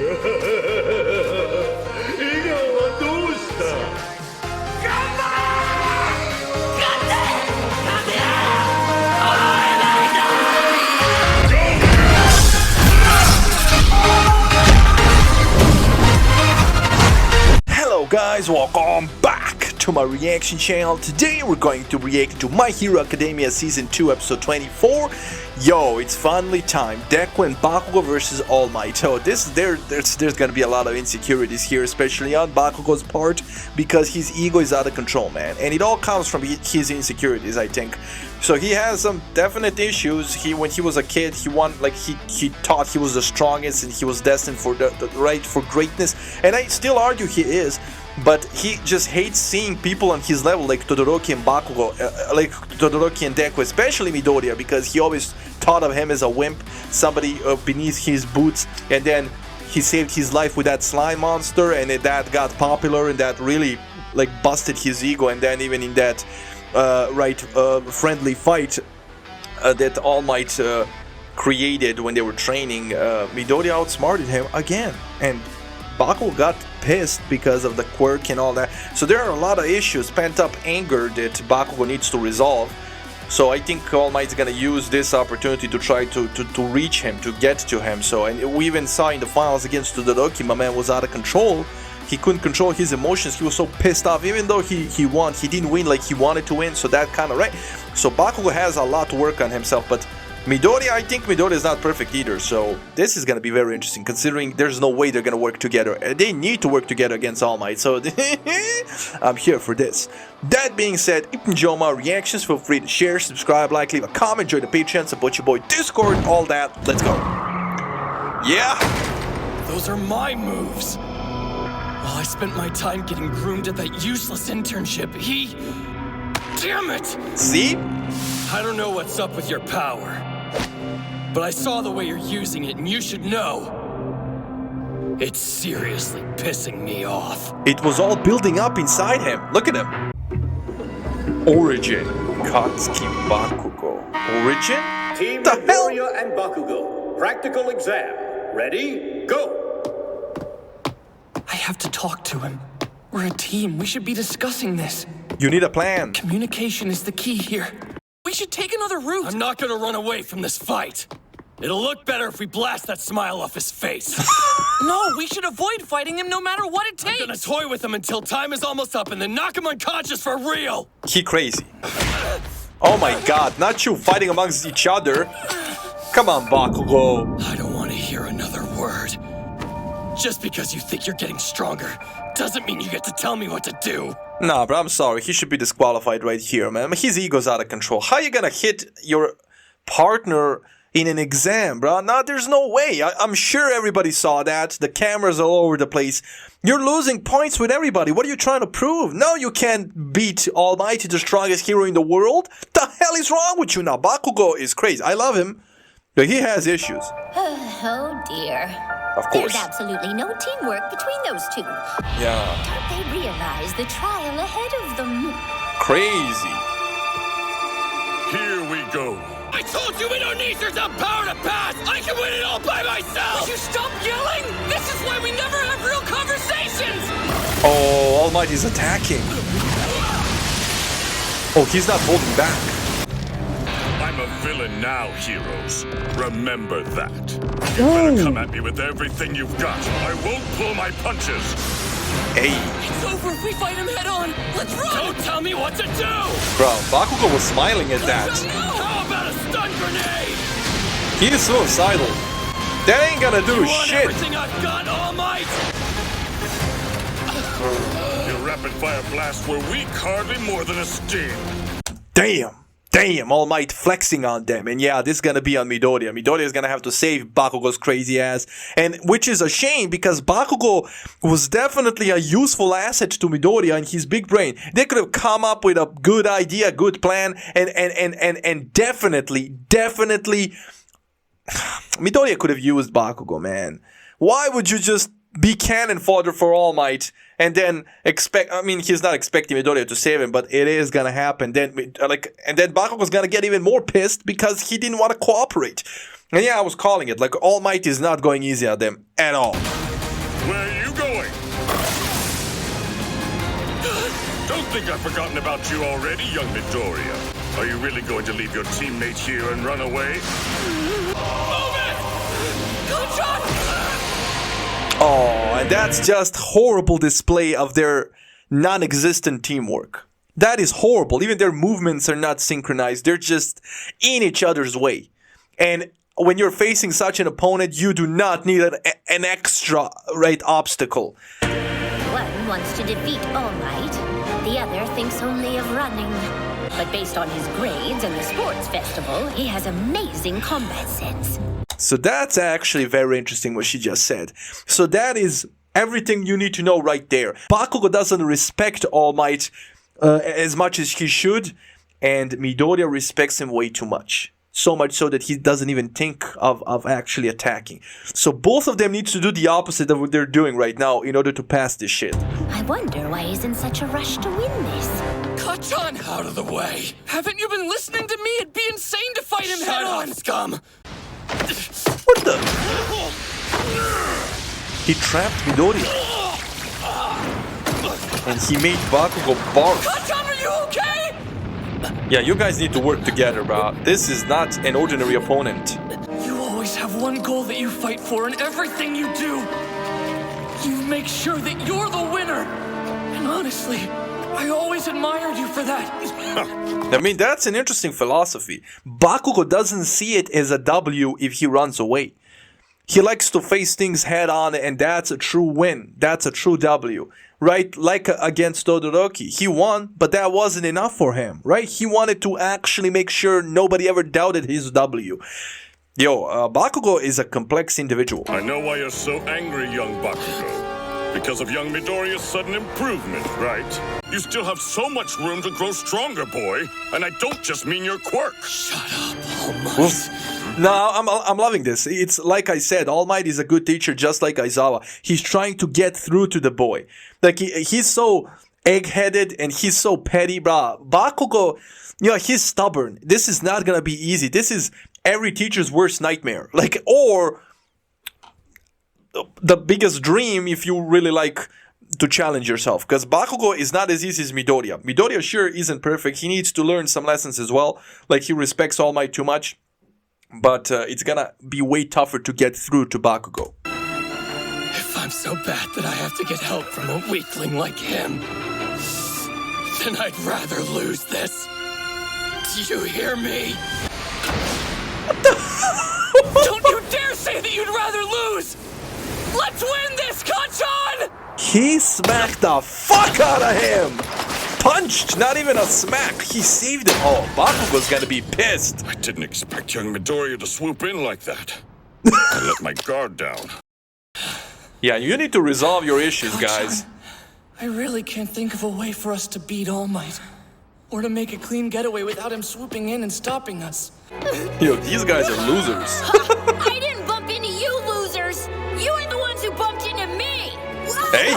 Hello guys, welcome back to my reaction channel. Today we're going to react to My Hero Academia Season 2 Episode 24. Yo, it's finally time. Deku and Bakugo versus All Might. So there's gonna be a lot of insecurities here, especially on Bakugo's part, because his ego is out of control, man. And it all comes from his insecurities, I think. So he has some definite issues. When he was a kid, he thought he was the strongest and he was destined for for greatness. And I still argue he is. But he just hates seeing people on his level like Todoroki and Bakugo, like Todoroki and Deku, especially Midoriya, because he always thought of him as a wimp, somebody beneath his boots, and then he saved his life with that slime monster, and that got popular, and that really like busted his ego, and then even in that friendly fight that All Might created when they were training, Midoriya outsmarted him again, and Bakugo got pissed because of the quirk and all that. So there are a lot of issues, pent-up anger that Bakugo needs to resolve. So I think All Might's gonna use this opportunity to try to reach him, to get to him. So, and we even saw in the finals against Todoroki, my man was out of control. He couldn't control his emotions. He was so pissed off. Even though he won, he didn't win like he wanted to win. So that kind of right. So Bakugo has a lot to work on himself, but Midoriya, I think Midoriya is not perfect either, so this is going to be very interesting, considering there's no way they're going to work together. They need to work together against All Might, so I'm here for this. That being said, if you enjoy my reactions, feel free to share, subscribe, like, leave a comment, join the Patreon, support your boy Discord, all that. Let's go. Yeah! Those are my moves! While I spent my time getting groomed at that useless internship, he... Damn it! See? I don't know what's up with your power. But I saw the way you're using it, and you should know. It's seriously pissing me off. It was all building up inside him. Look at him. Origin. Katsuki Bakugo. Origin? Team The hell? Midoriya and Bakugo. Practical exam. Ready? Go! I have to talk to him. We're a team. We should be discussing this. You need a plan. Communication is the key here. We should take another route. I'm not gonna run away from this fight. It'll look better if we blast that smile off his face. No, we should avoid fighting him no matter what it takes. I'm gonna toy with him until time is almost up and then knock him unconscious for real. He crazy. Oh my god, not you fighting amongst each other. Come on, Bakugo. I don't want to hear another word. Just because you think you're getting stronger doesn't mean you get to tell me what to do. Nah, bro, I'm sorry. He should be disqualified right here, man. His ego's out of control. How you gonna hit your partner in an exam, bro? Nah, there's no way. I'm sure everybody saw that. The cameras are all over the place. You're losing points with everybody. What are you trying to prove? No, you can't beat All Might, the strongest hero in the world. The hell is wrong with you now? Bakugo is crazy. I love him, but he has issues. Oh dear. Of course. There's absolutely no teamwork between those two. Yeah. Don't they realize the trial ahead of them? Crazy. Here we go. I told you we don't need your dumb power to pass! I can win it all by myself! Would you stop yelling? This is why we never have real conversations! Oh, All Might is attacking. Oh, he's not holding back. I'm a villain now, heroes. Remember that. You better come at me with everything you've got. I won't pull my punches. Hey. It's over if we fight him head on! Let's run! Don't tell me what to do! Bro, Bakugo was smiling at that. How about a stun grenade? He is suicidal. That ain't gonna do You want shit. everything I've got, All Might? Your rapid-fire blasts were weak, hardly more than a sting. Damn, All Might flexing on them. And yeah, this is gonna be on Midoriya. Midoriya is gonna have to save Bakugo's crazy ass. And which is a shame, because Bakugo was definitely a useful asset to Midoriya and his big brain. They could have come up with a good idea, good plan, and definitely Midoriya could have used Bakugo, man. Why would you just be cannon fodder for All Might and then expect, I mean, he's not expecting Midoriya to save him, but it is gonna happen. Then Bakugo's gonna get even more pissed because he didn't want to cooperate. And yeah, I was calling it, like, All Might is not going easy at them at all. Where are you going? Don't think I've forgotten about you already, young Midoriya. Are you really going to leave your teammate here and run away? Move it! Good shot! Oh, and that's just horrible display of their non-existent teamwork. That is horrible. Even their movements are not synchronized. They're just in each other's way. And when you're facing such an opponent, you do not need an extra obstacle. One wants to defeat All Might. The other thinks only of running. But based on his grades and the sports festival, he has amazing combat sense. So that's actually very interesting what she just said. So that is everything you need to know right there. Bakugo doesn't respect All Might as much as he should, and Midoriya respects him way too much. So much so that he doesn't even think of actually attacking. So both of them need to do the opposite of what they're doing right now in order to pass this shit. I wonder why he's in such a rush to win this. Kachan, out of the way! Haven't you been listening to me? It'd be insane to fight him head on, scum! What the? He trapped Midoriya. And he made Bakugo bark. Kachan, are you okay? Yeah, you guys need to work together, bro. This is not an ordinary opponent. You always have one goal that you fight for in everything you do. You make sure that you're the winner. And honestly, I always admired you for that. I mean, that's an interesting philosophy. Bakugo doesn't see it as a W if he runs away. He likes to face things head on, and that's a true win. That's a true W. Right? Like against Todoroki. He won, but that wasn't enough for him. Right? He wanted to actually make sure nobody ever doubted his W. Bakugo is a complex individual. I know why you're so angry, young Bakugo. Because of young Midoriya's sudden improvement, right? You still have so much room to grow stronger, boy. And I don't just mean your quirks. Shut up, All Might. No, I'm loving this. It's like I said, All Might is a good teacher just like Aizawa. He's trying to get through to the boy. Like, he's so egg-headed and he's so petty, bruh. Bakugo, he's stubborn. This is not gonna be easy. This is every teacher's worst nightmare. Like, or the biggest dream if you really like to challenge yourself. Because Bakugo is not as easy as Midoriya. Midoriya sure isn't perfect. He needs to learn some lessons as well. Like, he respects All Might too much. But it's gonna be way tougher to get through to Bakugo. If I'm so bad that I have to get help from a weakling like him, then I'd rather lose this. Do you hear me? Don't you dare say that you'd rather lose! Let's win this, Kachan! He smacked the fuck out of him! Punched, not even a smack. He saved it all. Bakugo's gonna be pissed. I didn't expect young Midoriya to swoop in like that. I let my guard down. Yeah, you need to resolve your issues, guys. I really can't think of a way for us to beat All Might. Or to make a clean getaway without him swooping in and stopping us. These guys are losers. I didn't bump into you losers! You are the ones who bumped into me! Hey!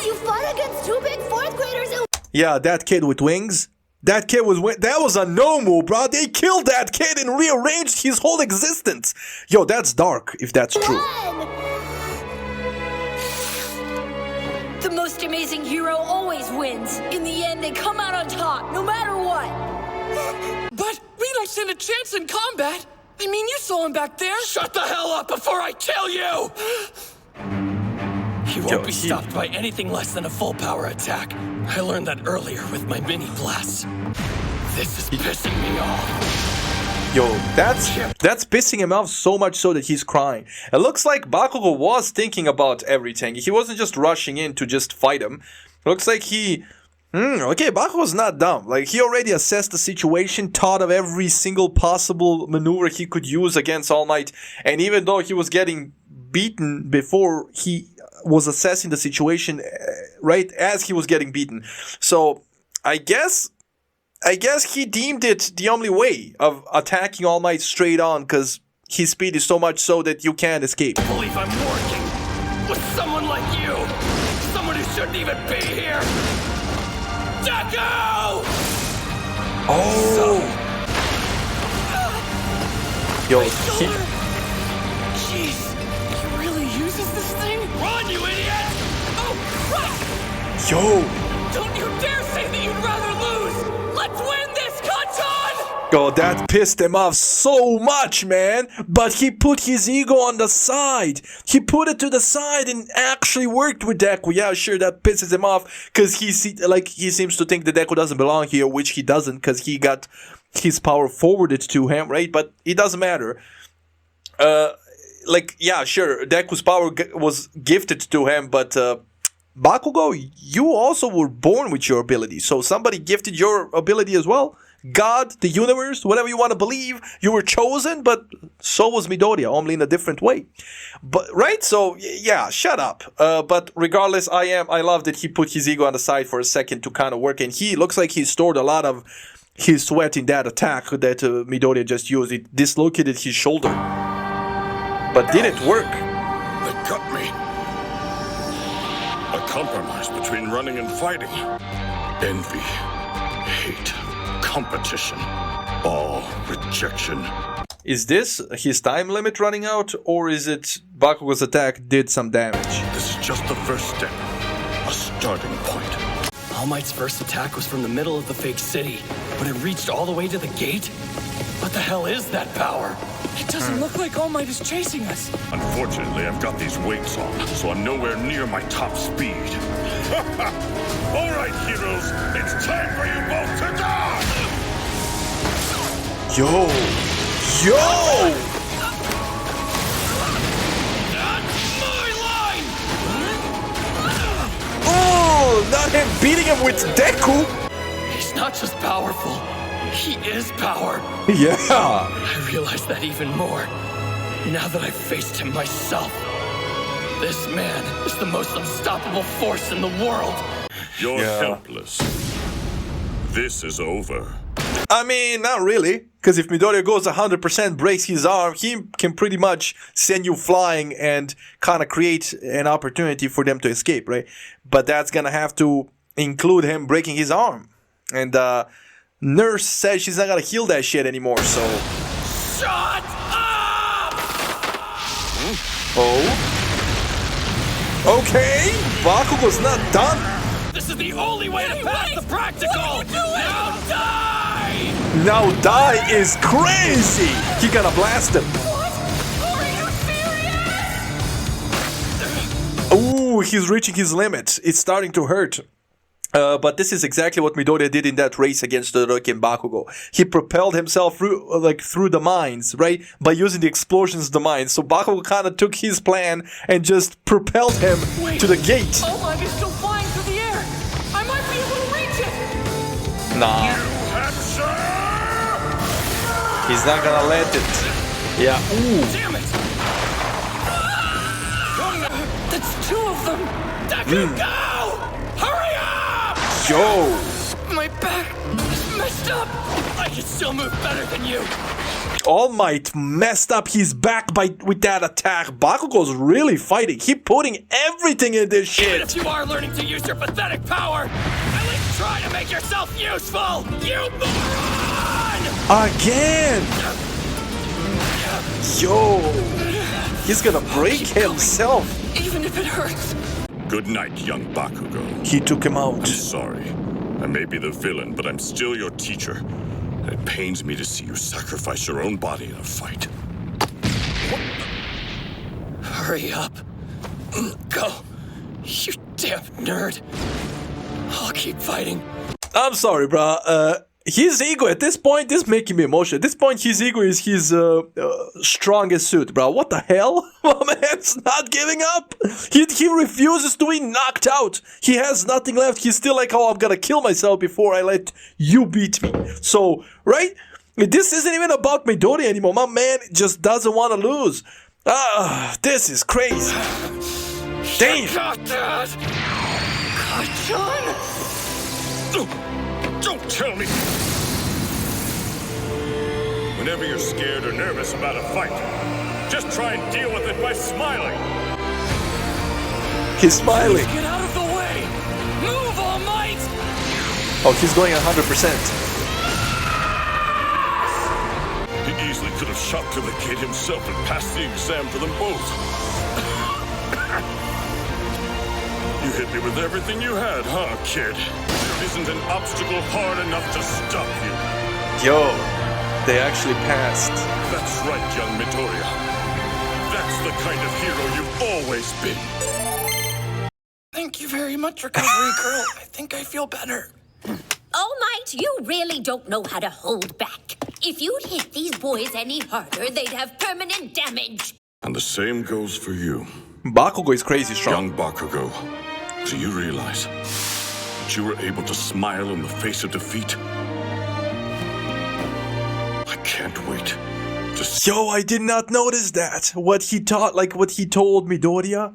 You fought against two big fourth graders who... Yeah, that kid with wings. That was a no-move, bro. They killed that kid and rearranged his whole existence. That's dark, if that's true. The most amazing hero always wins. In the end, they come out on top, no matter what. But we don't stand a chance in combat. I mean, you saw him back there. Shut the hell up before I kill you! He won't be stopped by anything less than a full power attack. I learned that earlier with my mini blasts. This is pissing me off. That's pissing him off so much so that he's crying. It looks like Bakugo was thinking about everything. He wasn't just rushing in to just fight him. It looks like Bakugo's not dumb. Like, he already assessed the situation, thought of every single possible maneuver he could use against All Might, and even though he was getting beaten before he was assessing the situation, right as he was getting beaten. So, I guess he deemed it the only way of attacking All Might straight on, because his speed is so much so that you can't escape. I believe I'm working with someone like you. Someone who shouldn't even be here. Deku! Oh! Jeez, he really uses this thing? Run, you idiot! Yo! Don't you dare say that you'd rather lose! Let's win this, Kanchan! Oh, that pissed him off so much, man. But he put his ego on the side. He put it to the side and actually worked with Deku. Yeah, sure, that pisses him off because he seems to think that Deku doesn't belong here, which he doesn't because he got his power forwarded to him, right? But it doesn't matter. Yeah, sure, Deku's power was gifted to him, but Bakugo, you also were born with your ability. So somebody gifted your ability as well. God, the universe, whatever you want to believe, you were chosen, but so was Midoriya, only in a different way. But right, so yeah, shut up. But regardless, I love that he put his ego on the side for a second to kind of work, and he looks like he stored a lot of his sweat in that attack that Midoriya just used. It dislocated his shoulder, but did it work? They got me. A compromise between running and fighting. Envy, hate, competition, all rejection. Is this his time limit running out, or is it Bakugo's attack did some damage? This is just the first step, a starting point. All Might's first attack was from the middle of the fake city, but it reached all the way to the gate? What the hell is that power? It doesn't look like All Might is chasing us. Unfortunately, I've got these weights on, so I'm nowhere near my top speed. All right, heroes, it's time for you both to die! Yo! Yo! That's my line! Oh, not him beating him with Deku! He's not just powerful, he is power. Yeah! I realize that even more, now that I've faced him myself. This man is the most unstoppable force in the world. You're helpless. This is over. I mean, not really. Because if Midoriya goes 100%, breaks his arm, he can pretty much send you flying and kind of create an opportunity for them to escape, right? But that's going to have to include him breaking his arm. And Nurse says she's not going to heal that shit anymore, so... Shut up! Oh? Okay, Bakugo's not done. This is the only way to pass the practical! Now die! Now die is crazy! He gonna blast him. What? Are you serious? Ooh, he's reaching his limit. It's starting to hurt. But this is exactly what Midoriya did in that race against Todoroki and Bakugo. He propelled himself through the mines, right? By using the explosions of the mines. So Bakugo kind of took his plan and just propelled him to the gate. All Might is still flying through the air. I might be able to reach it. Nah, he's not gonna let it. Yeah. Ooh. Damn it! That's two of them. Bakugo! Hurry up! Yo. My back is messed up. I can still move better than you. All Might messed up his back with that attack. Bakugo's really fighting. He putting everything in this Even shit. if you are learning to use your pathetic power, at least try to make yourself useful. You moron! Again. Yo. He's gonna break himself. Even if it hurts. Good night, young Bakugo. He took him out. Sorry. I may be the villain, but I'm still your teacher. And it pains me to see you sacrifice your own body in a fight. Hurry up. Go. You damn nerd. I'll keep fighting. I'm sorry, bruh. His ego at this point, this is making me emotional. At this point, his ego is his strongest suit, bro. What the hell? My man's not giving up. He refuses to be knocked out. He has nothing left. He's still like, oh, I'm gonna kill myself before I let you beat me. So, right? This isn't even about Midoriya anymore. My man just doesn't want to lose. This is crazy. Damn. Got that! Kanchan! Don't tell me! Whenever you're scared or nervous about a fight, just try and deal with it by smiling. He's smiling. Get out of the way! Move, All Might! Oh, he's going 100%. He easily could have shot through the gate himself and passed the exam for them both. You You hit me with everything you had, huh, kid? There isn't an obstacle hard enough to stop you. Yo, they actually passed. That's right, young Midoriya. That's the kind of hero you've always been. Thank you very much, Recovery Girl. I think I feel better. All Might, you really don't know how to hold back. If you'd hit these boys any harder, they'd have permanent damage. And the same goes for you. Bakugo is crazy strong. Young Bakugo, do you realize that you were able to smile in the face of defeat? I can't wait to see. Yo, I did not notice that. What he taught, like what he told Midoriya.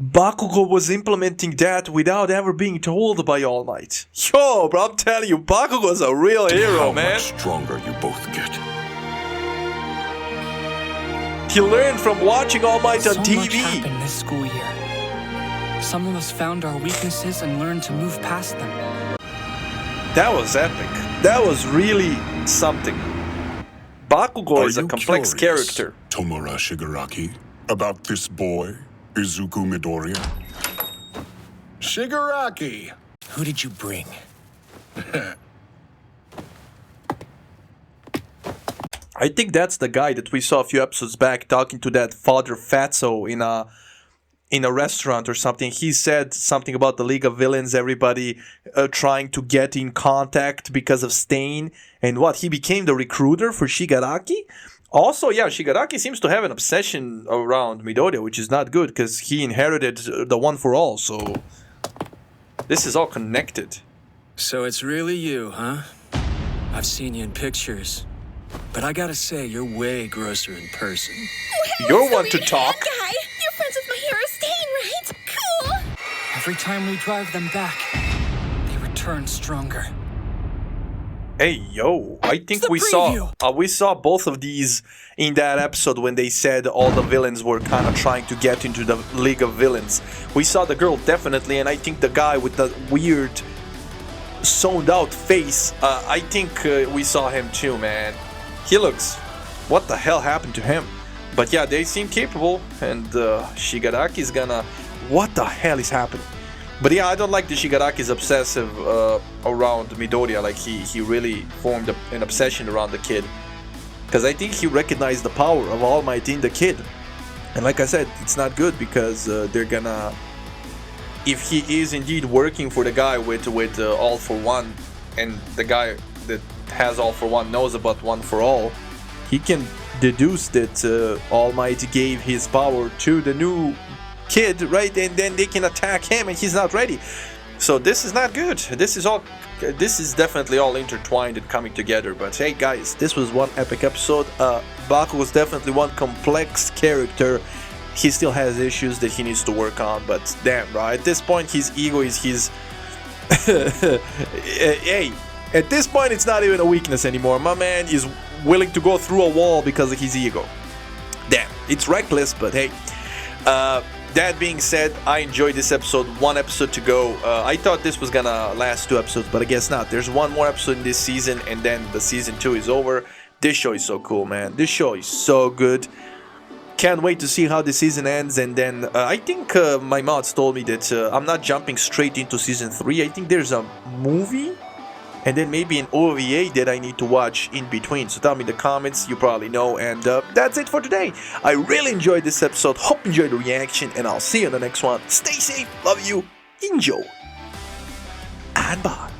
Bakugo was implementing that without ever being told by All Might. Yo, bro, I'm telling you, Bakugo's a real hero, how man. much stronger you both get. He learned from watching All Might on So TV. much happened this school year. Some of us found our weaknesses and learned to move past them. That was epic. That was really something. Bakugo is a complex character. Tomura Shigaraki, about this boy, Izuku Midoriya? Shigaraki! Who did you bring? I think that's the guy that we saw a few episodes back talking to that Father Fatso in a restaurant or something. He said something about the League of Villains, everybody trying to get in contact because of Stain. And what, he became the recruiter for Shigaraki? Also, yeah, Shigaraki seems to have an obsession around Midoriya, which is not good because he inherited the One for All, so this is all connected. So it's really you, huh? I've seen you in pictures. But I gotta say, you're way grosser in person. You're one to talk. Guy, you're friends with my hero Stain, right? Cool. Every time we drive them back, they return stronger. Hey, yo, I think the we saw both of these in that episode when they said all the villains were kind of trying to get into the League of Villains. We saw the girl definitely, and I think the guy with the weird zoned out face, I think we saw him too, man. He looks... What the hell happened to him? But yeah, they seem capable, and Shigaraki's gonna... What the hell is happening? But yeah, I don't like the Shigaraki's obsessive around Midoriya, like he really formed an obsession around the kid. Because I think he recognized the power of All Might in the kid. And like I said, it's not good because they're gonna... If he is indeed working for the guy with All for One, and the guy that has All for One knows about One for All, he can deduce that All Might gave his power to the new kid, right? And then they can attack him and he's not ready. So this is not good. This is definitely all intertwined and coming together. But hey guys, this was one epic episode. Bakugo was definitely one complex character. He still has issues that he needs to work on, but damn, bro, at this point his ego is his... Hey, at this point it's not even a weakness anymore. My man is willing to go through a wall because of his ego. Damn, it's reckless, but hey. That being said, I enjoyed this episode. One episode to go. I thought this was gonna last 2 episodes, but I guess not. There's one more episode in this season, and then the season 2 is over. This show is so cool, man. This show is so good. Can't wait to see how the season ends. And then I think my mods told me that I'm not jumping straight into season 3. I think there's a movie and then maybe an OVA that I need to watch in between. So tell me in the comments, you probably know. And that's it for today. I really enjoyed this episode. Hope you enjoyed the reaction, and I'll see you in the next one. Stay safe, love you, enjoy, and bye.